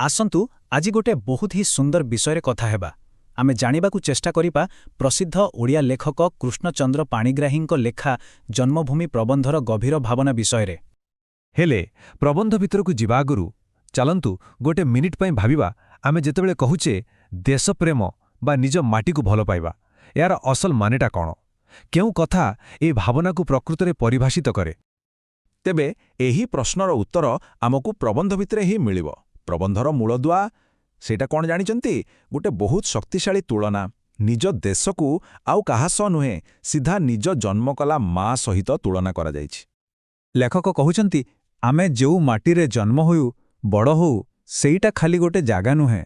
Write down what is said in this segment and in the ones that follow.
आसंतु आज गोटे बहुत ही सुंदर विषय कथा हेबा। आमे जानिबाकु चेष्टा करिबा प्रसिद्ध ओडिया लेखक कृष्णचंद्र पाणिग्राहींको लेखा जन्मभूमि प्रबंधर गभीर भावना विषय। हेले प्रबंध भितरकु जिबा आगुरु चलंतु गोटे मिनिट पई भाबिबा आमे जेतेबेले कहुचे देशप्रेम बा निज माटीकु भलो पाइबा यार असल मानेटा कोन केउ कथा ए भावनाकु प्रकृतरे परिभाषित करे। तेबे एही प्रश्नर उत्तर आमकु प्रबंध भितरे ही मिलिबो। प्रबंधर मूलदुआ सेटा कोन जानिचंती गोटे बहुत शक्तिशाली तुलना निज देशकु आउ काहा सह नुहे सीधा निज जन्म कला मां सहित तुलना करा जायछि। लेखक कहउचंती आमे जेउ माटीरे जन्म होयु बड़ हो सेईटा खाली गोटे जागा नुहे,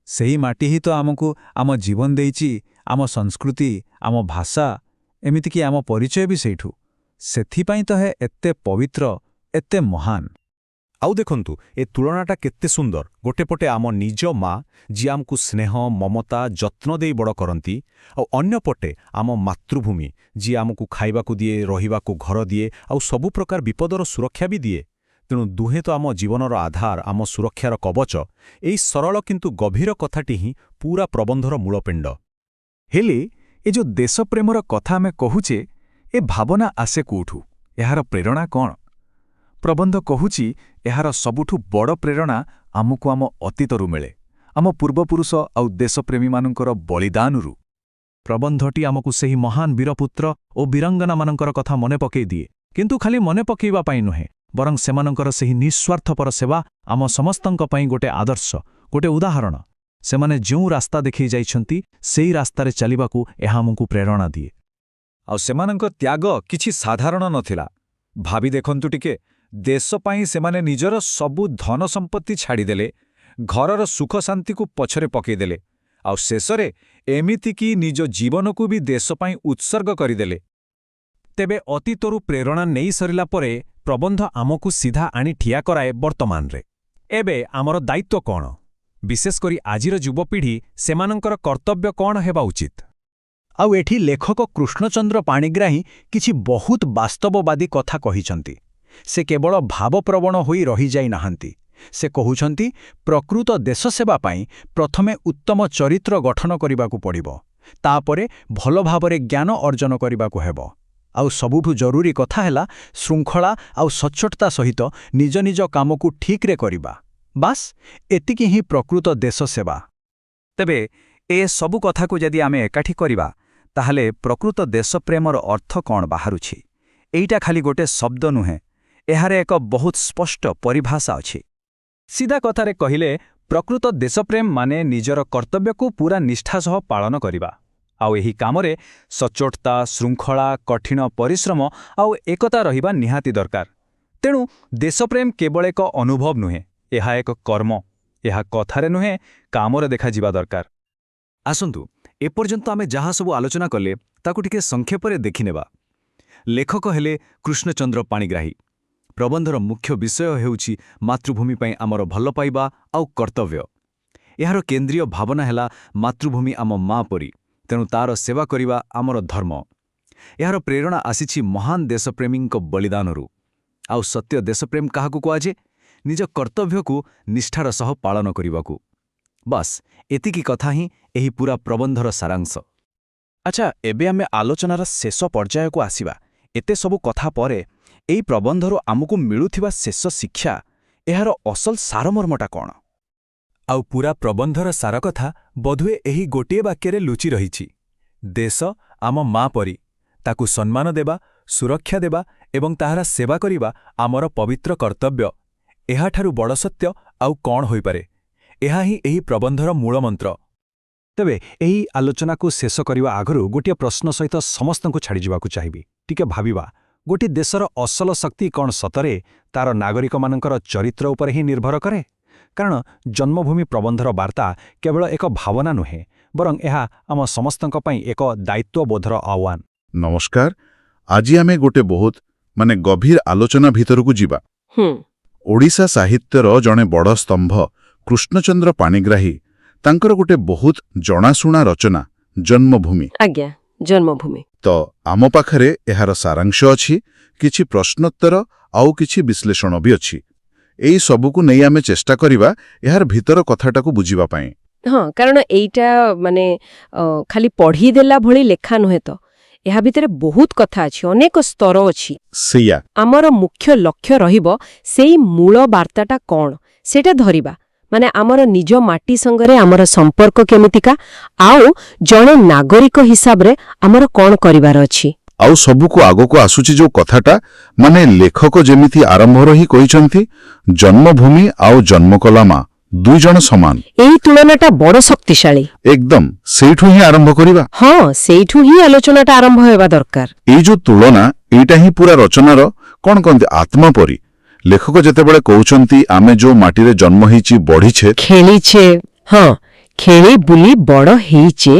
सेही माटी ही तो आमकु आम जीवन देइछि, आम संस्कृति, आम भाषा, एमिति कि आम परिचय भी सेठु। सेथिपाई तो है एत्ते पवित्र, एत्ते महान। आउ देखंतु ए तुलनाटा केत्ते सुंदर। गोटे पटे आम निज मां जी आमकु स्नेह ममता जत्न देई बड़ करंती, आउ अन्य पटे आम मातृभूमि जी आमकु खाइबाकु दिए, रहिबाकु घर दिए, आउ सबु प्रकार विपदर सुरक्षा भी दिए। तेणु दुहे तो आम जीवनर आधार, आम सुरक्षार कवच। एई सरल किंतु गभीर कथाटी ही पूरा प्रबंधर मूलपिंड। हेले ए जो देशप्रेमर कथा आमे कहुचे ए भावना आसे कोठु, एहार प्रेरणा कोन? प्रबंध कहुची एहार सबुठु बड़ प्रेरणा आमकु आम अतीतरु मिले, आम पूर्वपुरुष आउ देशप्रेमी मानकर बलिदानरु। प्रबंधटी आमकु सेही महान वीरपुत्र ओ वीरांगना मानकर कथा मने पकेई दिए, किंतु खाली मने पकेइबा पाई नुहे, बरं सेमानकर सेही निस्वार्थपर सेवा आम समस्तंक पई गोटे आदर्श, गोटे उदाहरण। सेमाने जो रास्ता देखि जाइछंती सेही रास्तारे चलिबाकू एहा आमकु प्रेरणा दिए। आउ सेमानंक त्याग किछि साधारण नथिला। भाबी देखंतु टिके, देश पाई सेमाने निजर सबु धन संपत्ति छाड़ीदेले, घरर सुख शांति को पछरे पकेदेले, आउ शेषरे एमिति कि निज जीवन को भी देश पाई उत्सर्ग करिदेले। तेबे अतीतरु प्रेरणा नेई सरिला परे प्रबंध आमकु सीधा आनी ठिया कराए वर्तमान रे। एबे आमर दायित्व कोन? विशेष करी आजिर युवपीढ़ी सेमानंकर कर्तव्य कोन हेबा उचित? आउ एठी लेखक कृष्णचंद्र पाणिग्राही किछि बहुत वास्तववादी कथा कहिछंती। से केवल भावप्रवण होई रही जाई नाहंती। से कहुछंती प्रकृत देश सेवा पाई प्रथमे उत्तम चरित्र गठन करिबाकू पड़िबो, तापरे भल भावरे ज्ञान अर्जन करिबाकू हेबो। आउ सबुठु जरूरी कथा हैला श्रृंखला आउ सच्चोटता सहित निज निज कामकू ठीक रे करिबा। बास एतिकी ही प्रकृत देश सेवा। तेबे ए सबु कथा को यदि आमे एकाठी करिबा ताहले प्रकृत देशप्रेमर अर्थ कोन बाहारुछि? एइटा खाली गोटे शब्द नुहे, एहारे एक बहुत स्पष्ट परिभाषा अछि। सीधा कथारे कहिले प्रकृत देशप्रेम माने निजर कर्तव्य को पूरा निष्ठा सह पालन करिबा, आउ एही कामरे सच्चोटता, श्रृंखला, कठिन परिश्रम आउ एकता रहिबा निहाती दरकार। तेणु देशप्रेम केवल एक अनुभव नुहे, एहा एक कर्म। एहा कथारे नुहे, कामरे देखा जिबा दरकार। आसंतु एपर्यंत आमे जहा सबु आलोचना कले ताकु टिके संक्षेपरे देखिनेबा। लेखक हेले कृष्णचंद्र पाणिग्राही। प्रबंधर मुख्य विषय हेउछि मातृभूमि पई आमर भल पाइबा आउ कर्तव्य। एहार केंद्रीय भावना हेला मातृभूमि आम मां परी, तेणु तार सेवा करिबा आमर धर्म। एहार प्रेरणा आसीछि महान देशप्रेमींक बलिदानरु। आउ सत्य देशप्रेम काहाकु कुआजे? निज कर्तव्यकु निष्ठार सह पालन करिबाकू। बस एतिकी कथा ही एही पूरा प्रबंधर सारांश। अच्छा, एबे आमे आलोचनार शेष पर्यायकु आसिबा। एते सबु कथा परे एई प्रबंधरु आमकु मिलुथिबा शेष शिक्षा, एहार असल सारमर्मटा कोन? आउ पूरा प्रबंधर सार कथा बधुए एही गोटिए वाक्यरे लुचि रहिछि। देश आम मां परी, ताकु सम्मान देबा, सुरक्षा देबा एवं ताहारा सेवा करिबा आमर पवित्र कर्तव्य। एहाठारु बड़ सत्य आउ कोन होई पारे? एहा ही एही प्रबंधर मूल मंत्र। तेबे एही आलोचना को शेष करिवा आगरु गोटिए प्रश्न सहित समस्तंकु छाड़ी जिबाकु चाहिबी। टिके भाबिबा, गोटे देशर असल शक्ति कौन सतरे तार नागरिक मानकर चरित्र उपर ही निर्भर करे? कारण जन्मभूमि प्रबंधर वार्ता केवल एक भावना नुहे, बरं एहा आम समस्तंक पई एक दायित्वबोधर आह्वान। नमस्कार, आज आमे गोटे बहुत माने गभीर आलोचना भितरकू जिबा। ओडिशा साहित्यर जणे बड़ स्तंभ कृष्णचंद्र पाणिग्राही तांकर गोटे बहुत जणाशुणा रचना जन्मभूमि। आज्ञा, जन्मभूमि। तो आम पाखरे एहार सारांश अछि, किछि प्रश्नोत्तर आउ किछि विश्लेषण भी अछि। ଏଇ ସବୁକୁ ନେଇ ଆମେ ଚେଷ୍ଟା କରିବା ଏହାର ଭିତର କଥାଟାକୁ ବୁଝିବା ପାଇଁ। ହଁ, କାରଣ ଏଇଟା ମାନେ ଖାଲି ପଢ଼ିଦେଲା ଭଳି ଲେଖା ନୁହେଁ ତ। ଏହା ଭିତରେ ବହୁତ କଥା ଅଛି, ଅନେକ ସ୍ତର ଅଛି। ସେଇଆ। ଆମର ମୁଖ୍ୟ ଲକ୍ଷ୍ୟ ରହିବ ସେଇ ମୂଳ ବାର୍ତ୍ତାଟା କ'ଣ ସେଇଟା ଧରିବା। ମାନେ ଆମର ନିଜ ମାଟି ସଙ୍ଗରେ ଆମର ସମ୍ପର୍କ କେମିତିକା, ଆଉ ଜଣେ ନାଗରିକ ହିସାବରେ ଆମର କ'ଣ କରିବାର ଅଛି। ଆଉ ସବୁକୁ ଆଗକୁ ଆସୁଛି ଯୋଉ କଥାଟା, ମାନେ ଲେଖକ ଯେମିତି ଆରମ୍ଭରୁ ହିଁ କହିଛନ୍ତି, ଜନ୍ମଭୂମି ଆଉ ଜନ୍ମକଲା ମା ଦୁଇଜଣ ସମାନ। ଏଇ ତୁଳନାଟା ବଡ଼ ଶକ୍ତିଶାଳୀ। ଏକଦମ ସେଇଠୁ ହିଁ ଆରମ୍ଭ କରିବା। ହଁ, ସେଇଠୁ ହିଁ ଆଲୋଚନାଟା ଆରମ୍ଭ ହେବା ଦରକାର। ଏଇ ଯୋଉ ତୁଳନା, ଏଇଟା ହିଁ ପୁରା ରଚନାର କ'ଣ କହନ୍ତି ଆତ୍ମା ପରି। ଲେଖକ ଯେତେବେଳେ କହୁଛନ୍ତି ଆମେ ଯୋଉ ମାଟିରେ ଜନ୍ମ ହେଇଛି, ବଢିଛେ, ଖେଳିଛେ, ହଁ, ଖେଳି ବୁଲି ବଡ଼ ହେଇଛେ,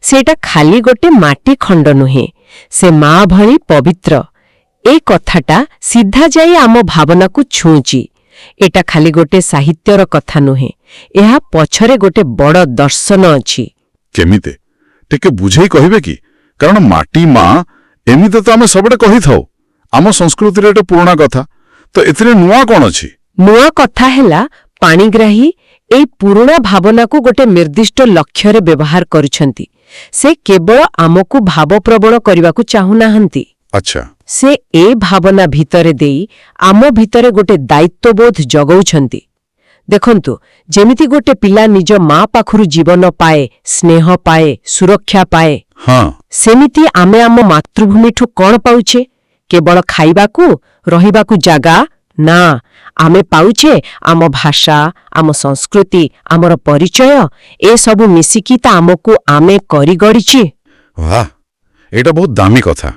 ସେଇଟା ଖାଲି ଗୋଟେ ମାଟି ଖଣ୍ଡ ନୁହେଁ, ସେ ମା ଭଳି ପବିତ୍ର। ଏ କଥାଟା ସିଧା ଯାଇ ଆମ ଭାବନାକୁ ଛୁଉଁଛି। ଏଟା ଖାଲି ଗୋଟେ ସାହିତ୍ୟର କଥା ନୁହେଁ, ଏହା ପଛରେ ଗୋଟେ ବଡ଼ ଦର୍ଶନ ଅଛି। କେମିତି ଟିକେ ବୁଝେଇ କହିବେ କି? କାରଣ ମାଟି ମା ଏମିତି ତ ଆମେ ସବୁବେଳେ କହିଥାଉ, ଆମ ସଂସ୍କୃତିରେ ଏଟା ପୁରୁଣା କଥା, ତ ଏଥିରେ ନୂଆ କ'ଣ ଅଛି? ନୂଆ କଥା ହେଲା ପାଣିଗ୍ରାହୀ ଏଇ ପୁରୁଣା ଭାବନାକୁ ଗୋଟେ ନିର୍ଦ୍ଦିଷ୍ଟ ଲକ୍ଷ୍ୟରେ ବ୍ୟବହାର କରୁଛନ୍ତି। ସେ କେବଳ ଆମକୁ ଭାବପ୍ରବଣ କରିବାକୁ ଚାହୁଁନାହାନ୍ତି। ଆଚ୍ଛା। ସେ ଏ ଭାବନା ଭିତରେ ଦେଇ ଆମ ଭିତରେ ଗୋଟେ ଦାୟିତ୍ୱବୋଧ ଜଗଉଛନ୍ତି। ଦେଖନ୍ତୁ, ଯେମିତି ଗୋଟେ ପିଲା ନିଜ ମା ପାଖରୁ ଜୀବନ ପାଏ, ସ୍ନେହ ପାଏ, ସୁରକ୍ଷା ପାଏ, ହଁ, ସେମିତି ଆମେ ଆମ ମାତୃଭୂମିଠୁ କ'ଣ ପାଉଛେ? କେବଳ ଖାଇବାକୁ, ରହିବାକୁ ଜାଗା? ନା, ଆମେ ପାଉଛେ ଆମ ଭାଷା, ଆମ ସଂସ୍କୃତି, ଆମର ପରିଚୟ। ଏସବୁ ମିଶିକି ତ ଆମକୁ ଆମେ କରିଗଢ଼ିଛି। ବାଃ, ଏଇଟା ବହୁତ ଦାମୀ କଥା।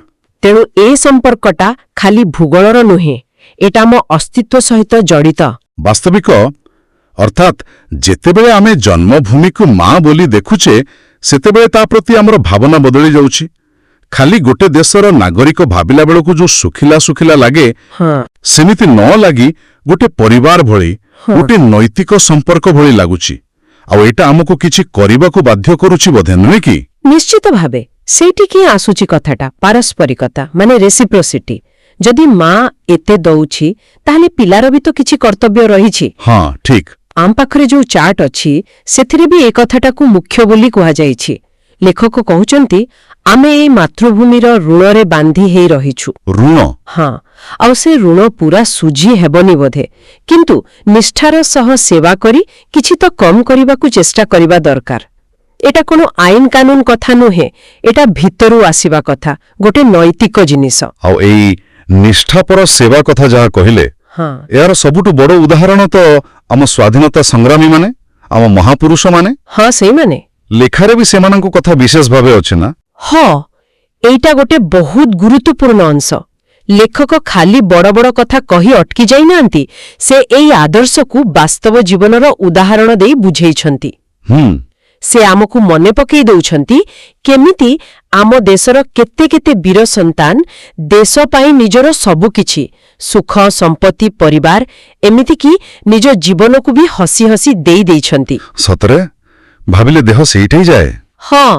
ତେଣୁ ଏ ସମ୍ପର୍କଟା ଖାଲି ଭୂଗୋଳର ନୁହେଁ, ଏଟା ଆମ ଅସ୍ତିତ୍ୱ ସହିତ ଜଡ଼ିତ। ବାସ୍ତବିକ ଅର୍ଥାତ୍ ଯେତେବେଳେ ଆମେ ଜନ୍ମଭୂମିକୁ ମା ବୋଲି ଦେଖୁଛେ, ସେତେବେଳେ ତା ପ୍ରତି ଆମର ଭାବନା ବଦଳି ଯାଉଛି। ଖାଲି ଗୋଟେ ଦେଶର ନାଗରିକ ଭାବିଲା ବେଳକୁ ଯୋଉ ଶୁଖିଲା ଶୁଖିଲା ଲାଗେ, ହଁ, ସେମିତି ନ ଲାଗି ଗୋଟେ ପରିବାର ଭଳି, ଗୋଟେ ନୈତିକ ସମ୍ପର୍କ ଭଳି ଲାଗୁଛି। ଆଉ ଏଇଟା ଆମକୁ କିଛି କରିବାକୁ ବାଧ୍ୟ କରୁଛି ବୋଧେ, ନୁହେଁ କି? ନିଶ୍ଚିତ ଭାବେ ସେଇଠିକି ଆସୁଛି କଥାଟା, ପାରସ୍ପରିକତା, ମାନେ ରେସିପ୍ରୋସିଟି। ଯଦି ମା ଏତେ ଦଉଛି, ତାହେଲେ ପିଲାର ବି ତ କିଛି କର୍ତ୍ତବ୍ୟ ରହିଛି। ହଁ, ଠିକ୍। ଆମ ପାଖରେ ଯୋଉ ଚାର୍ଟ ଅଛି, ସେଥିରେ ବି ଏ କଥାଟାକୁ ମୁଖ୍ୟ ବୋଲି କୁହାଯାଇଛି। ଲେଖକ କହୁଛନ୍ତି ଆମେ ଏଇ ମାତୃଭୂମିର ଋଣରେ ବାନ୍ଧି ହେଇ ରହିଛୁ। ଋଣ? ହଁ, ଆଉ ସେ ଋଣ ପୁରା ସୁଝି ହେବନି ବୋଧେ, କିନ୍ତୁ ନିଷ୍ଠାର ସହ ସେବା କରି କିଛି ତ କମ୍ କରିବାକୁ ଚେଷ୍ଟା କରିବା ଦରକାର। এটা কোনো আইন কানুন কথা নুহে, এটা ভিতরু আসিবা কথা, গোটে নৈতিক জিনিস। ଆଉ ଏଇ ନିଷ୍ଠାପର ସେବା କଥା ଯାହା କହିଲେ, হ্যাঁ, ଏହାର ସବୁଠୁ ବଡ଼ ଉଦାହରଣ ତ ଆମ ସ୍ୱାଧୀନତା ସଂଗ୍ରାମୀମାନେ, ଆମ ମହାପୁରୁଷମାନେ। হ্যাঁ, সেইমানে। ଲେଖାରେ ବି ସେମାନଙ୍କ କଥା ବିଶେଷ ଭାବେ ଅଛି ନା? হ, এইটা গোটে বহুত গুরুত্বপূর্ণ অংশ। লেখক খালি বড় বড় কথা কহি অটকি যাই নাহান্তি, সে এই আদর্শকু বাস্তব জীবনর উদাহরণ দেই বুঝেইছন্তি। ସେ ଆମକୁ ମନେ ପକେଇ ଦେଉଛନ୍ତି କେମିତି ଆମ ଦେଶର କେତେ କେତେ ବୀର ସନ୍ତାନ ଦେଶ ପାଇଁ ନିଜର ସବୁକିଛି, ସୁଖ, ସମ୍ପତ୍ତି, ପରିବାର, ଏମିତିକି ନିଜ ଜୀବନକୁ ବି ହସି ହସି ଦେଇ ଦେଇଛନ୍ତି। ସତରେ ଭାବିଲେ ଦେହ ସେଇଠି ଯାଏ। ହଁ,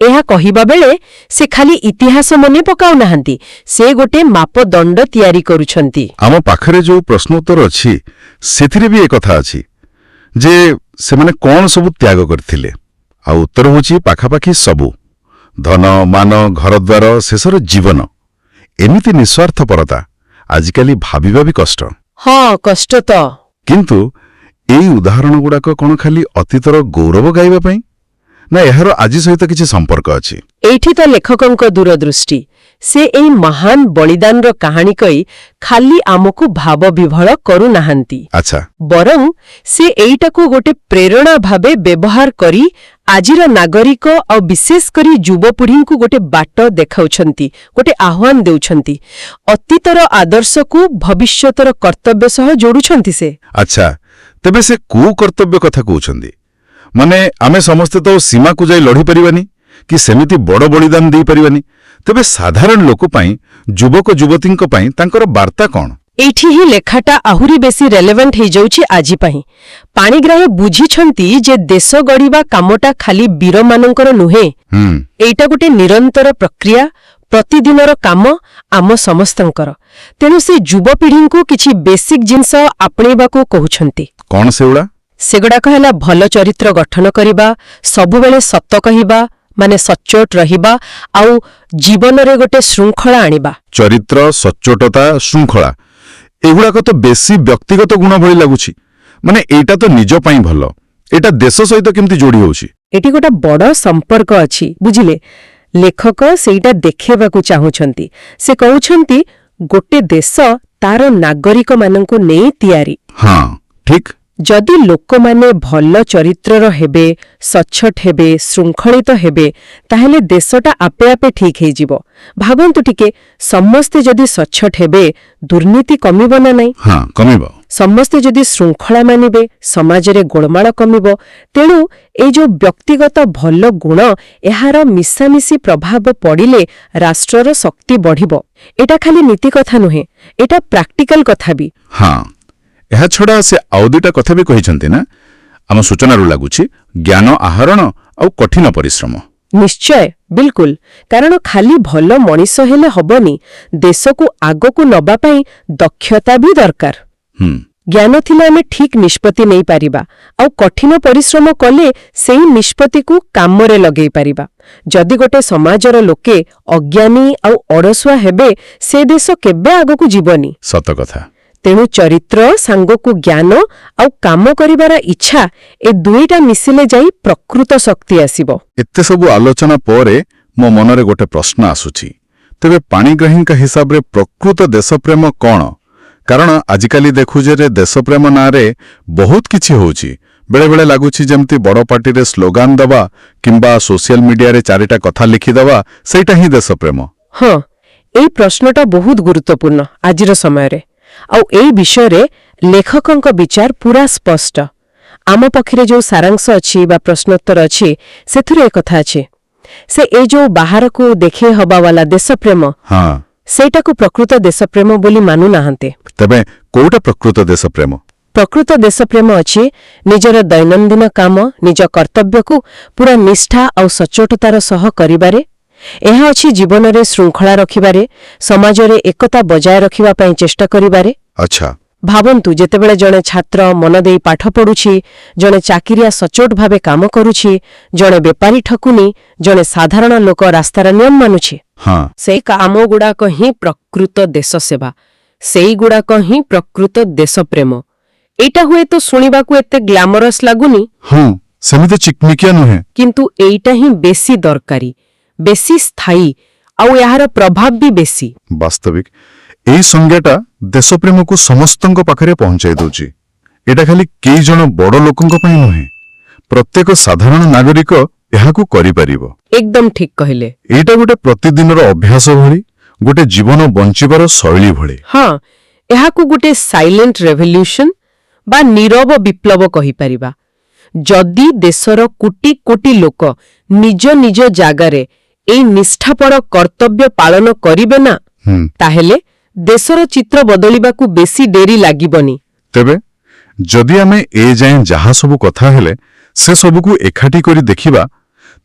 ଏହା କହିବା ବେଳେ ସେ ଖାଲି ଇତିହାସ ମନେ ପକାଉନାହାନ୍ତି, ସେ ଗୋଟେ ମାପଦଣ୍ଡ ତିଆରି କରୁଛନ୍ତି। ଆମ ପାଖରେ ଯୋଉ ପ୍ରଶ୍ନୋତ୍ତର ଅଛି, ସେଥିରେ ବି ଏ କଥା ଅଛି ଯେ ସେମାନେ କ'ଣ ସବୁ ତ୍ୟାଗ କରିଥିଲେ। ଆଉ ଉତ୍ତର ହେଉଛି ପାଖାପାଖି ସବୁ। ଧନ, ମାନ, ଘରଦ୍ୱାର, ଶେଷର ଜୀବନ। ଏମିତି ନିଃସ୍ୱାର୍ଥପରତା ଆଜିକାଲି ଭାବିବା ବି କଷ୍ଟ। ହଁ, କଷ୍ଟ ତ। କିନ୍ତୁ ଏଇ ଉଦାହରଣଗୁଡ଼ାକ କ'ଣ ଖାଲି ଅତୀତର ଗୌରବ ଗାଇବା ପାଇଁ, ନା ଏହାର ଆଜି ସହିତ କିଛି ସମ୍ପର୍କ ଅଛି? ଏଇଠି ତ ଲେଖକଙ୍କ ଦୂରଦୃଷ୍ଟି। ସେ ଏଇ ମହାନ ବଳିଦାନର କାହାଣୀ କହି ଖାଲି ଆମକୁ ଭାବ ବିଭଳ କରୁନାହାନ୍ତି। ଆଚ୍ଛା। ବରଂ ସେ ଏଇଟାକୁ ଗୋଟେ ପ୍ରେରଣା ଭାବେ ବ୍ୟବହାର କରି ଆଜିର ନାଗରିକ ଆଉ ବିଶେଷ କରି ଯୁବପିଢ଼ିଙ୍କୁ ଗୋଟେ ବାଟ ଦେଖାଉଛନ୍ତି, ଗୋଟେ ଆହ୍ୱାନ ଦେଉଛନ୍ତି। ଅତୀତର ଆଦର୍ଶକୁ ଭବିଷ୍ୟତର କର୍ତ୍ତବ୍ୟ ସହ ଯୋଡୁଛନ୍ତି ସେ। ଆଚ୍ଛା, ତେବେ ସେ କୋଉ କର୍ତ୍ତବ୍ୟ କଥା କହୁଛନ୍ତି? ମାନେ ଆମେ ସମସ୍ତେ ତ ସୀମାକୁ ଯାଇ ଲଢ଼ିପାରିବାନି କି ସେମିତି ବଡ଼ ବଳିଦାନ ଦେଇପାରିବାନି। ତେବେ ସାଧାରଣ ଲୋକ ପାଇଁ, ଯୁବକ ଯୁବତୀଙ୍କ ପାଇଁ ତାଙ୍କର ବାର୍ତ୍ତା କ'ଣ? ଏଇଠି ହିଁ ଲେଖାଟା ଆହୁରି ବେଶୀ ରେଲେଭେଣ୍ଟ ହେଇଯାଉଛି ଆଜି ପାଇଁ। ପାଣିଗ୍ରାହୀ ବୁଝିଛନ୍ତି ଯେ ଦେଶ ଗଢ଼ିବା କାମଟା ଖାଲି ବୀରମାନଙ୍କର ନୁହେଁ, ଏଇଟା ଗୋଟେ ନିରନ୍ତର ପ୍ରକ୍ରିୟା, ପ୍ରତିଦିନର କାମ ଆମ ସମସ୍ତଙ୍କର। ତେଣୁ ସେ ଯୁବପିଢ଼ିଙ୍କୁ କିଛି ବେସିକ୍ ଜିନିଷ ଆପଣେଇବାକୁ କହୁଛନ୍ତି। କଣ ସେଗୁଡ଼ା? ସେଗୁଡ଼ାକ ହେଲା ଭଲ ଚରିତ୍ର ଗଠନ କରିବା, ସବୁବେଳେ ସତ କହିବା, ମାନେ ସଚ୍ଚୋଟ ରହିବା, ଆଉ ଜୀବନରେ ଗୋଟେ ଶୃଙ୍ଖଳା ଆଣିବା। ଚରିତ୍ର, ସଚ୍ଚୋଟତା, ଶୃଙ୍ଖଳା ଏଗୁଡ଼ାକ ତ ବେଶୀ ବ୍ୟକ୍ତିଗତ ଗୁଣ ଭଳି ଲାଗୁଛି। ମାନେ ଏଇଟା ତ ନିଜ ପାଇଁ ଭଲ, ଏଇଟା ଦେଶ ସହିତ କେମିତି ଯୋଡ଼ି ହେଉଛି? ଏଠି ଗୋଟେ ବଡ଼ ସମ୍ପର୍କ ଅଛି, ବୁଝିଲେ? ଲେଖକ ସେଇଟା ଦେଖେଇବାକୁ ଚାହୁଁଛନ୍ତି। ସେ କହୁଛନ୍ତି ଗୋଟେ ଦେଶ ତାର ନାଗରିକମାନଙ୍କୁ ନେଇ ତିଆରି। ହଁ, ଠିକ୍। ଯଦି ଲୋକମାନେ ଭଲ ଚରିତ୍ରର ହେବେ, ସଚ୍ଚୋଟ ହେବେ, ଶୃଙ୍ଖଳିତ ହେବେ, ତାହେଲେ ଦେଶଟା ଆପେ ଆପେ ଠିକ୍ ହେଇଯିବ। ଭାବନ୍ତୁ ଟିକେ, ସମସ୍ତେ ଯଦି ସଚ୍ଚୋଟ ହେବେ, ଦୁର୍ନୀତି କମିବ ନା ନାହିଁ? ହଁ, କମିବ। ସମସ୍ତେ ଯଦି ଶୃଙ୍ଖଳା ମାନିବେ, ସମାଜରେ ଗୋଳମାଳ କମିବ। ତେଣୁ ଏଇ ଯୋଉ ବ୍ୟକ୍ତିଗତ ଭଲ ଗୁଣ, ଏହାର ମିଶାମିଶି ପ୍ରଭାବ ପଡ଼ିଲେ ରାଷ୍ଟ୍ରର ଶକ୍ତି ବଢ଼ିବ। ଏଟା ଖାଲି ନୀତି କଥା ନୁହେଁ, ଏଟା ପ୍ରାକ୍ଟିକାଲ କଥା ବି। ହଁ, ଏହାଛଡ଼ା ସେ ଆଉ ଦୁଇଟା କଥା ବି କହିଛନ୍ତି ନା? ଆମ ସୂଚନାରୁ ଲାଗୁଛି ଜ୍ଞାନ ଆହରଣ ଆଉ କଠିନ ପରିଶ୍ରମ। ନିଶ୍ଚୟ, ବିଲକୁଲ। କାରଣ ଖାଲି ଭଲ ମଣିଷ ହେଲେ ହବନି, ଦେଶକୁ ଆଗକୁ ନବା ପାଇଁ ଦକ୍ଷତା ବି ଦରକାର। ଜ୍ଞାନ ଥିଲେ ଆମେ ଠିକ୍ ନିଷ୍ପତ୍ତି ନେଇପାରିବା, ଆଉ କଠିନ ପରିଶ୍ରମ କଲେ ସେଇ ନିଷ୍ପତ୍ତିକୁ କାମରେ ଲଗେଇ ପାରିବା। ଯଦି ଗୋଟେ ସମାଜର ଲୋକେ ଅଜ୍ଞାନୀ ଆଉ ଅଳସୁଆ ହେବେ, ସେ ଦେଶ କେବେ ଆଗକୁ ଯିବନି। ସତ କଥା। ତେଣୁ ଚରିତ୍ର ସାଙ୍ଗକୁ ଜ୍ଞାନ ଆଉ କାମ କରିବାର ଇଚ୍ଛା, ଏ ଦୁଇଟା ମିଶିଲେ ଯାଇ ପ୍ରକୃତ ଶକ୍ତି ଆସିବ। ଏତେ ସବୁ ଆଲୋଚନା ପରେ ମୋ ମନରେ ଗୋଟେ ପ୍ରଶ୍ନ ଆସୁଛି, ତେବେ ପାଣିଗ୍ରାହୀଙ୍କ ହିସାବରେ ପ୍ରକୃତ ଦେଶପ୍ରେମ କଣ? କାରଣ ଆଜିକାଲି ଦେଖୁଛେ ଯେ ଦେଶପ୍ରେମ ନାଁରେ ବହୁତ କିଛି ହେଉଛି। ବେଳେବେଳେ ଲାଗୁଛି ଯେମିତି ବଡ଼ ପାର୍ଟିରେ ସ୍ଲୋଗାନ ଦେବା କିମ୍ବା ସୋସିଆଲ ମିଡିଆରେ 4ଟା କଥା ଲେଖିଦେବା, ସେଇଟା ହିଁ ଦେଶପ୍ରେମ। ହଁ, ଏଇ ପ୍ରଶ୍ନଟା ବହୁତ ଗୁରୁତ୍ୱପୂର୍ଣ୍ଣ ଆଜିର ସମୟରେ। ଆଉ ଏଇ ବିଷୟରେ ଲେଖକଙ୍କ ବିଚାର ପୁରା ସ୍ପଷ୍ଟ। ଆମ ପାଖରେ ଯୋଉ ସାରାଂଶ ଅଛି ବା ପ୍ରଶ୍ନୋତ୍ତର ଅଛି, ସେଥିରେ ଏକଥା ଅଛି। ସେ ଏଇ ଯୋଉ ବାହାରକୁ ଦେଖେଇ ହବାବାଲା ଦେଶପ୍ରେମ, ସେଇଟାକୁ ପ୍ରକୃତ ଦେଶପ୍ରେମ ବୋଲି ମାନୁନାହାନ୍ତି। ତେବେ କୋଉଟା ପ୍ରକୃତ ଦେଶପ୍ରେମ? ପ୍ରକୃତ ଦେଶପ୍ରେମ ଅଛି ନିଜର ଦୈନନ୍ଦିନ କାମ, ନିଜ କର୍ତ୍ତବ୍ୟକୁ ପୁରା ନିଷ୍ଠା ଆଉ ସଚ୍ଚୋଟତାର ସହ କରିବାରେ। ଏହା ଅଛି ଜୀବନରେ ଶୃଙ୍ଖଳା ରଖିବାରେ, ସମାଜରେ ଏକତା ବଜାୟ ରଖିବା ପାଇଁ ଚେଷ୍ଟା କରିବାରେ। ଆଚ୍ଛା। ଭାବନ୍ତୁ, ଯେତେବେଳେ ଜଣେ ଛାତ୍ର ମନ ଦେଇ ପାଠ ପଢୁଛି, ଜଣେ ଚାକିରିଆ ସଚ୍ଚୋଟ ଭାବେ କାମ କରୁଛି, ଜଣେ ବେପାରୀ ଠକୁନି, ଜଣେ ସାଧାରଣ ଲୋକ ରାସ୍ତାର ନିୟମ ମାନୁଛି, ସେଇ କାମଗୁଡାକ ହିଁ ପ୍ରକୃତ ଦେଶ ସେବା, ସେଇଗୁଡାକ ହିଁ ପ୍ରକୃତ ଦେଶପ୍ରେମ। ଏଇଟା ହୁଏତ ଶୁଣିବାକୁ ଏତେ ଗ୍ଲାମରସ୍ ଲାଗୁନି, ସେମିତି ଚିକମିକିଆ ନୁହେଁ, କିନ୍ତୁ ଏଇଟା ହିଁ ବେଶୀ ଦରକାରୀ, ବେଶୀ ସ୍ଥାୟୀ, ଆଉ ଏହାର ପ୍ରଭାବ ବି ବେଶୀ। ବାସ୍ତବିକ ଏହି ସଂଜ୍ଞାଟା ଦେଶପ୍ରେମକୁ ସମସ୍ତଙ୍କ ପାଖରେ ପହଞ୍ଚାଇ ଦେଉଛି। ଏଟା ଖାଲି କେଇ ଜଣ ବଡ଼ ଲୋକଙ୍କ ପାଇଁ ନୁହେଁ, ପ୍ରତ୍ୟେକ ସାଧାରଣ ନାଗରିକ ଏହାକୁ କରିପାରିବ। ଏକଦମ ଠିକ୍ କହିଲେ। ଏଇଟା ଗୋଟେ ପ୍ରତିଦିନର ଅଭ୍ୟାସ ଭଳି, ଗୋଟେ ଜୀବନ ବଞ୍ଚିବାର ଶୈଳୀ ଭଳି। ହଁ, ଏହାକୁ ଗୋଟେ ସାଇଲେଣ୍ଟ ରେଭଲ୍ୟୁସନ ବା ନୀରବ ବିପ୍ଳବ କହିପାରିବା। ଯଦି ଦେଶର କୋଟି କୋଟି ଲୋକ ନିଜ ନିଜ ଜାଗାରେ ଏଇ ନିଷ୍ଠାପର କର୍ତ୍ତବ୍ୟ ପାଳନ କରିବେ ନା, ତାହେଲେ ଦେଶର ଚିତ୍ର ବଦଳିବାକୁ ବେଶୀ ଡେରି ଲାଗିବନି। ତେବେ ଯଦି ଆମେ ଯାଏଁ ଯାହା ସବୁ କଥା ହେଲେ ସେ ସବୁକୁ ଏକାଠି କରି ଦେଖିବା,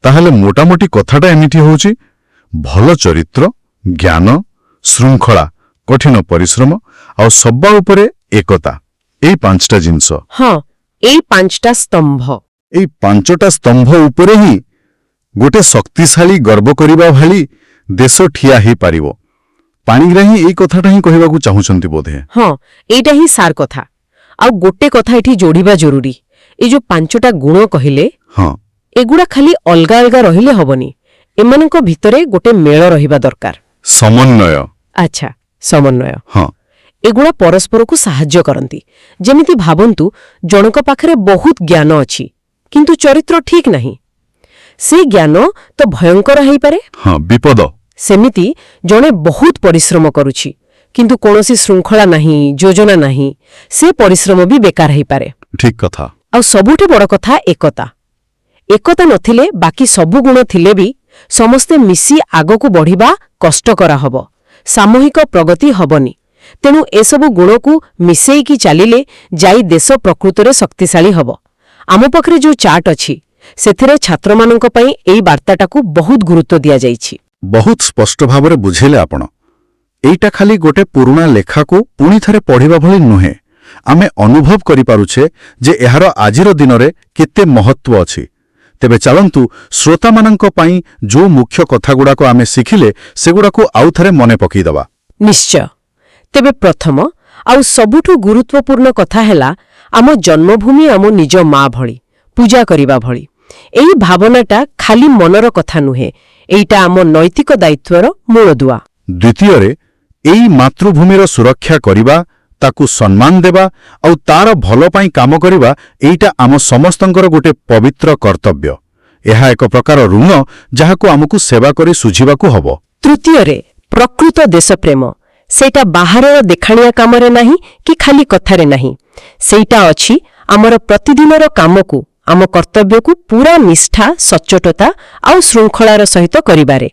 ତାହେଲେ ମୋଟାମୋଟି କଥାଟା ଏମିତି ହେଉଛି, ଭଲ ଚରିତ୍ର, ଜ୍ଞାନ, ଶୃଙ୍ଖଳା, କଠିନ ପରିଶ୍ରମ ଆଉ ସବା ଉପରେ ଏକତା, ଏଇ 5ଟା ଜିନିଷ। ହଁ, ଏଇ 5ଟା ସ୍ତମ୍ଭ। ଏଇ 5ଟା ସ୍ତମ୍ଭ ଉପରେ ହିଁ ଗୋଟେ ଶକ୍ତିଶାଳୀ ଗର୍ବ କରିବା ଭଳି ଦେଶ ଠିଆ ହେଇପାରିବ। ପାଣିଗ୍ରାହୀ ଏଇ କଥାଟା ହିଁ କହିବାକୁ ଚାହୁଁଛନ୍ତି ବୋଧେ। ହଁ, ଏଇଟା ହିଁ ସାର କଥା। ଆଉ ଗୋଟେ କଥା ଏଠି ଯୋଡ଼ିବା ଜରୁରୀ, ଏଇ ଯୋଉ 5ଟା ଗୁଣ କହିଲେ, ଏଗୁଡ଼ା ଖାଲି ଅଲଗା ଅଲଗା ରହିଲେ ହବନି, ଏମାନଙ୍କ ଭିତରେ ଗୋଟେ ମେଳ ରହିବା ଦରକାର। ସମନ୍ୱୟ। ଆଚ୍ଛା, ସମନ୍ୱୟ। ଏଗୁଡ଼ା ପରସ୍ପରକୁ ସାହାଯ୍ୟ କରନ୍ତି। ଯେମିତି ଭାବନ୍ତୁ, ଜଣଙ୍କ ପାଖରେ ବହୁତ ଜ୍ଞାନ ଅଛି, କିନ୍ତୁ ଚରିତ୍ର ଠିକ୍ ନାହିଁ, ସେ ଜ୍ଞାନ ତ ଭୟଙ୍କର ହେଇପାରେ। ବିପଦ। ସେମିତି ଜଣେ ବହୁତ ପରିଶ୍ରମ କରୁଛି, କିନ୍ତୁ କୌଣସି ଶୃଙ୍ଖଳା ନାହିଁ, ଯୋଜନା ନାହିଁ, ସେ ପରିଶ୍ରମ ବି ବେକାର ହେଇପାରେ। ଠିକ୍ କଥା। ଆଉ ସବୁଠୁ ବଡ଼ କଥା ଏକତା। ଏକତା ନଥିଲେ, ବାକି ସବୁ ଗୁଣ ଥିଲେ ବି ସମସ୍ତେ ମିଶି ଆଗକୁ ବଢ଼ିବା କଷ୍ଟକର ହବ, ସାମୂହିକ ପ୍ରଗତି ହବନି। ତେଣୁ ଏସବୁ ଗୁଣକୁ ମିଶେଇକି ଚାଲିଲେ ଯାଇ ଦେଶ ପ୍ରକୃତରେ ଶକ୍ତିଶାଳୀ ହବ। ଆମ ପାଖରେ ଯୋଉ ଚାର୍ଟ ଅଛି, ସେଥିରେ ଛାତ୍ରମାନଙ୍କ ପାଇଁ ଏଇ ବାର୍ତ୍ତାଟାକୁ ବହୁତ ଗୁରୁତ୍ୱ ଦିଆଯାଇଛି। ବହୁତ ସ୍ପଷ୍ଟ ଭାବରେ ବୁଝେଇଲେ ଆପଣ। ଏଇଟା ଖାଲି ଗୋଟେ ପୁରୁଣା ଲେଖାକୁ ପୁଣି ଥରେ ପଢ଼ିବା ଭଳି ନୁହେଁ। ଆମେ ଅନୁଭବ କରିପାରୁଛେ ଯେ ଏହାର ଆଜିର ଦିନରେ କେତେ ମହତ୍ତ୍ୱ ଅଛି। ତେବେ ଚାଲନ୍ତୁ ଶ୍ରୋତାମାନଙ୍କ ପାଇଁ ଯୋଉ ମୁଖ୍ୟ କଥାଗୁଡ଼ାକ ଆମେ ଶିଖିଲେ ସେଗୁଡ଼ାକୁ ଆଉଥରେ ମନେ ପକାଇଦେବା। ନିଶ୍ଚୟ। ତେବେ ପ୍ରଥମ ଆଉ ସବୁଠୁ ଗୁରୁତ୍ୱପୂର୍ଣ୍ଣ କଥା ହେଲା ଆମ ଜନ୍ମଭୂମି ଆମ ନିଜ ମା ଭଳି, ପୂଜା କରିବା ଭଳି। ଏହି ଭାବନାଟା ଖାଲି ମନର କଥା ନୁହେଁ, ଏଇଟା ଆମ ନୈତିକ ଦାୟିତ୍ୱର ମୂଳଦୁଆ। ଦ୍ୱିତୀୟରେ, ଏଇ ମାତୃଭୂମିର ସୁରକ୍ଷା କରିବା, ତାକୁ ସମ୍ମାନ ଦେବା ଆଉ ତାର ଭଲ ପାଇଁ କାମ କରିବା ଏଇଟା ଆମ ସମସ୍ତଙ୍କର ଗୋଟେ ପବିତ୍ର କର୍ତ୍ତବ୍ୟ। ଏହା ଏକ ପ୍ରକାର ଋଣ ଯାହାକୁ ଆମକୁ ସେବା କରି ଶୁଝିବାକୁ ହେବ। ତୃତୀୟରେ, ପ୍ରକୃତ ଦେଶପ୍ରେମ। ସେଇଟା ବାହାରର ଦେଖାଣିଆ କାମରେ ନାହିଁ କି ଖାଲି କଥାରେ ନାହିଁ। ସେଇଟା ଅଛି ଆମର ପ୍ରତିଦିନର କାମକୁ, ଆମ କର୍ତ୍ତବ୍ୟକୁ ପୁରା ନିଷ୍ଠା, ସଚ୍ଚୋଟତା ଆଉ ଶୃଙ୍ଖଳାର ସହିତ କରିବାରେ।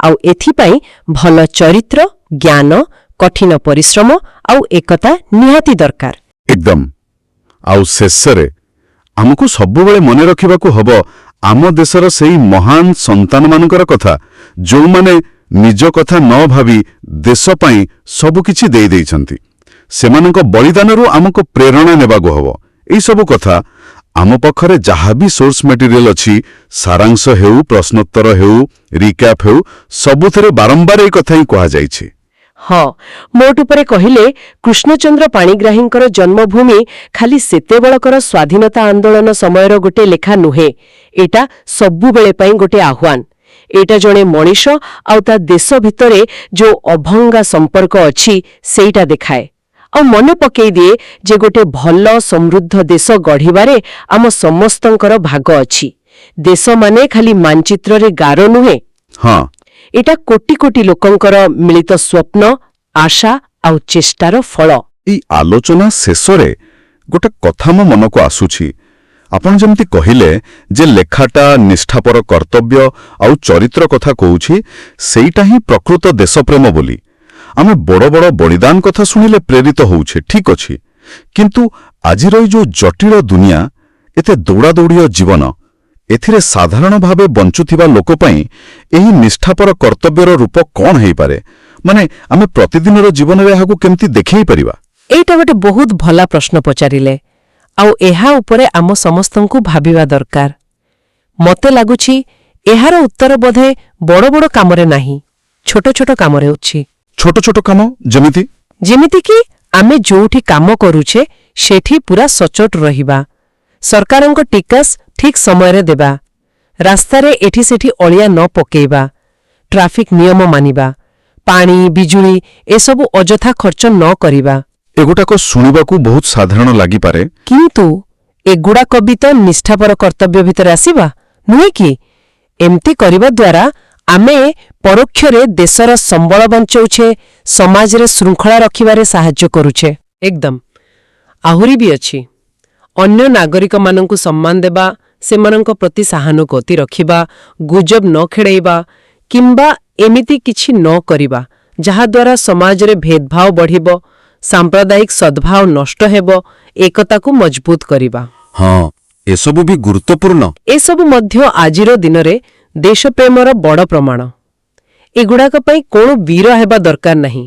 ଆଉ ଏଥିପାଇଁ ଭଲ ଚରିତ୍ର, ଜ୍ଞାନ, କଠିନ ପରିଶ୍ରମ ଆଉ ଏକତା ନିହାତି ଦରକାର। ଏକଦମ। ଆଉ ଶେଷରେ ଆମକୁ ସବୁବେଳେ ମନେ ରଖିବାକୁ ହେବ ଆମ ଦେଶର ସେଇ ମହାନ ସନ୍ତାନମାନଙ୍କର କଥା, ଯେଉଁମାନେ ନିଜ କଥା ନ ଭାବି ଦେଶ ପାଇଁ ସବୁକିଛି ଦେଇଦେଇଛନ୍ତି। ସେମାନଙ୍କ ବଳିଦାନରୁ ଆମକୁ ପ୍ରେରଣା ନେବାକୁ ହେବ। ଏଇସବୁ କଥା ଆମ ପାଖରେ ଯାହା ବି ସୋର୍ସ ମେଟେରିଆଲ ଅଛି, ସାରାଂଶ ହେଉ, ପ୍ରଶ୍ନୋତ୍ତର ହେଉ, ରିକ୍ୟାପ୍ ହେଉ, ସବୁଥିରେ ବାରମ୍ବାର ଏଇ କଥା ହିଁ କୁହାଯାଇଛି। ହଁ, ମୋଟ ଉପରେ କହିଲେ କୃଷ୍ଣଚନ୍ଦ୍ର ପାଣିଗ୍ରାହୀଙ୍କର ଜନ୍ମଭୂମି ଖାଲି ସେତେବେଳକର ସ୍ୱାଧୀନତା ଆନ୍ଦୋଳନ ସମୟର ଗୋଟେ ଲେଖା ନୁହେଁ, ଏଇଟା ସବୁବେଳେ ପାଇଁ ଗୋଟେ ଆହ୍ୱାନ। ଏଇଟା ଜଣେ ମଣିଷ ଆଉ ତା ଦେଶ ଭିତରେ ଯୋଉ ଅଭଙ୍ଗା ସମ୍ପର୍କ ଅଛି ସେଇଟା ଦେଖାଏ। ଆଉ ମନେ ପକେଇ ଦିଏ ଯେ ଗୋଟେ ଭଲ ସମୃଦ୍ଧ ଦେଶ ଗଢ଼ିବାରେ ଆମ ସମସ୍ତଙ୍କର ଭାଗ ଅଛି। ଦେଶ ମାନେ ଖାଲି ମାନଚିତ୍ରରେ ଗାର ନୁହେଁ, ହଁ, ଏଟା କୋଟି କୋଟି ଲୋକଙ୍କର ମିଳିତ ସ୍ୱପ୍ନ, ଆଶା ଆଉ ଚେଷ୍ଟାର ଫଳ। ଏଇ ଆଲୋଚନା ଶେଷରେ ଗୋଟେ କଥା ମୋ ମନକୁ ଆସୁଛି। ଆପଣ ଯେମିତି କହିଲେ ଯେ ଲେଖାଟା ନିଷ୍ଠାପର କର୍ତ୍ତବ୍ୟ ଆଉ ଚରିତ୍ର କଥା କହୁଛି, ସେଇଟା ହିଁ ପ୍ରକୃତ ଦେଶପ୍ରେମ ବୋଲି। ଆମେ ବଡ଼ ବଡ଼ ବଳିଦାନ କଥା ଶୁଣିଲେ ପ୍ରେରିତ ହେଉଛେ, ଠିକ୍ ଅଛି। କିନ୍ତୁ ଆଜିର ଏଇ ଯୋଉ ଜଟିଳ ଦୁନିଆ, ଏତେ ଦୌଡ଼ାଦୌଡ଼ିର ଜୀବନ, ଏଥିରେ ସାଧାରଣ ଭାବେ ବଞ୍ଚୁଥିବା ଲୋକ ପାଇଁ ଏହି ନିଷ୍ଠାପର କର୍ତ୍ତବ୍ୟର ରୂପ କ'ଣ ହେଇପାରେ? ମାନେ ଆମେ ପ୍ରତିଦିନର ଜୀବନରେ ଏହାକୁ କେମିତି ଦେଖେଇ ପାରିବା? ଏଇଟା ଗୋଟେ ବହୁତ ଭଲ ପ୍ରଶ୍ନ ପଚାରିଲେ, ଆଉ ଏହା ଉପରେ ଆମ ସମସ୍ତଙ୍କୁ ଭାବିବା ଦରକାର। ମତେ ଲାଗୁଛି ଏହାର ଉତ୍ତର ବୋଧେ ବଡ଼ ବଡ଼ କାମରେ ନାହିଁ, ଛୋଟ ଛୋଟ କାମରେ ଅଛି। ଛୋଟ ଛୋଟ କାମ ଯେମିତିକି ଆମେ ଯୋଉଠି କାମ କରୁଛେ ସେଠି ପୁରା ସଚ୍ଚୋଟ ରହିବା, ସରକାରଙ୍କ ଟିକସ ଠିକ୍ ସମୟରେ ଦେବା, ରାସ୍ତାରେ ଏଠି ସେଠି ଅଳିଆ ନ ପକେଇବା, ଟ୍ରାଫିକ୍ ନିୟମ ମାନିବା, ପାଣି, ବିଜୁଳି ଏସବୁ ଅଯଥା ଖର୍ଚ୍ଚ ନ କରିବା। ଏଗୁଡ଼ାକ ଶୁଣିବାକୁ ବହୁତ ସାଧାରଣ ଲାଗିପାରେ, କିନ୍ତୁ ଏଗୁଡ଼ାକ ବି ତ ନିଷ୍ଠାପର କର୍ତ୍ତବ୍ୟ ଭିତରେ ଆସିବା, ନୁହେଁ କି? ଏମିତି କରିବା ଦ୍ୱାରା ଆମେ ପରୋକ୍ଷରେ ଦେଶର ସମ୍ବଳ ବଞ୍ଚଉଛେ, ସମାଜରେ ଶୃଙ୍ଖଳା ରଖିବାରେ ସାହାଯ୍ୟ କରୁଛେ। ଏକଦମ। ଆହୁରି ବି ଅଛି, ଅନ୍ୟ ନାଗରିକମାନଙ୍କୁ ସମ୍ମାନ ଦେବା, ସେମାନଙ୍କ ପ୍ରତି ସହାନୁଭୂତି ରଖିବା, ଗୁଜବ ନ ଖେଳେଇବା କିମ୍ବା ଏମିତି କିଛି ନ କରିବା ଯାହାଦ୍ୱାରା ସମାଜରେ ଭେଦଭାବ ବଢ଼ିବ, ସାମ୍ପ୍ରଦାୟିକ ସଦ୍ଭାବ ନଷ୍ଟ ହେବ, ଏକତାକୁ ମଜବୁତ କରିବା। ହଁ, ଏସବୁ ବି ଗୁରୁତ୍ୱପୂର୍ଣ୍ଣ। ଏସବୁ ମଧ୍ୟ ଆଜିର ଦିନରେ ଦେଶପ୍ରେମର ବଡ଼ ପ୍ରମାଣ। ଏଗୁଡ଼ାକ ପାଇଁ କ'ଣ ବୀର ହେବା ଦରକାର ନାହିଁ,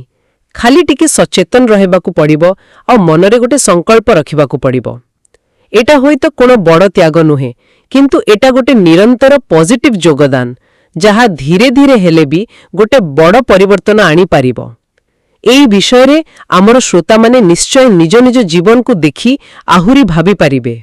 ଖାଲି ଟିକେ ସଚେତନ ରହିବାକୁ ପଡ଼ିବ ଆଉ ମନରେ ଗୋଟେ ସଂକଳ୍ପ ରଖିବାକୁ ପଡ଼ିବ। ଏଟା ହୁଏତ କ'ଣ ବଡ଼ ତ୍ୟାଗ ନୁହେଁ, କିନ୍ତୁ ଏଟା ଗୋଟେ ନିରନ୍ତର ପଜିଟିଭ ଯୋଗଦାନ, ଯାହା ଧୀରେ ଧୀରେ ହେଲେ ବି ଗୋଟେ ବଡ଼ ପରିବର୍ତ୍ତନ ଆଣିପାରିବ। ଏହି ବିଷୟରେ ଆମର ଶ୍ରୋତାମାନେ ନିଶ୍ଚୟ ନିଜ ନିଜ ଜୀବନକୁ ଦେଖି ଆହୁରି ଭାବିପାରିବେ।